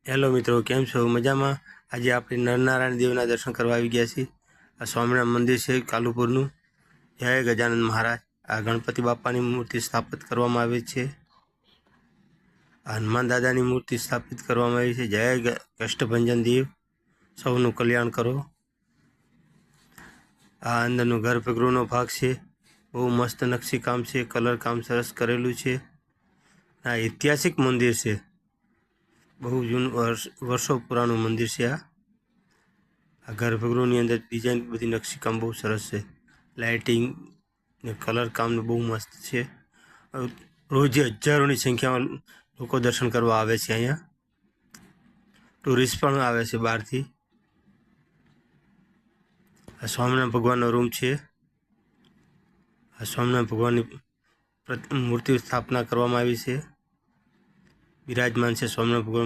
Hello મિત્રો, કેમ છો? મજામાં? આજે આપણે નરનારાયણ દેવના દર્શન કરવા આવી ગયા છીએ. આ સ્વામિનારાયણ મંદિર છે કાલુપુરનું. જય ગજાનંદ મહારાજ. આ ગણપતિ બાપાની મૂર્તિ સ્થાપિત કરવામાં આવી છે. હનુમાન દાદાની મૂર્તિ સ્થાપિત કરવામાં આવી છે. જય કષ્ટભંજન દેવ, સૌનું કલ્યાણ કરો. આ અંદરનો ગર્ભગૃહનો ભાગ છે. બહુ મસ્ત નકશીકામ છે, કલર કામ સરસ કરેલું છે. આ ઐતિહાસિક મંદિર છે. બહુ જૂનું વર્ષો પુરાણું મંદિર છે. આ ગર્ભગૃહની અંદર ડિઝાઇન બધી નકશીકામ બહુ સરસ છે. લાઇટિંગ ને કલર કામ બહુ મસ્ત છે. રોજે હજારોની સંખ્યામાં લોકો દર્શન કરવા આવે છે. અહીંયા ટુરિસ્ટ પણ આવે છે બહારથી. આ સ્વામિનારાયણ ભગવાનનો રૂમ છે. આ સ્વામિનારાયણ ભગવાનની મૂર્તિ સ્થાપના કરવામાં આવી છે. બિરાજમાન છે સ્વામિનારાયણ ભગવાન.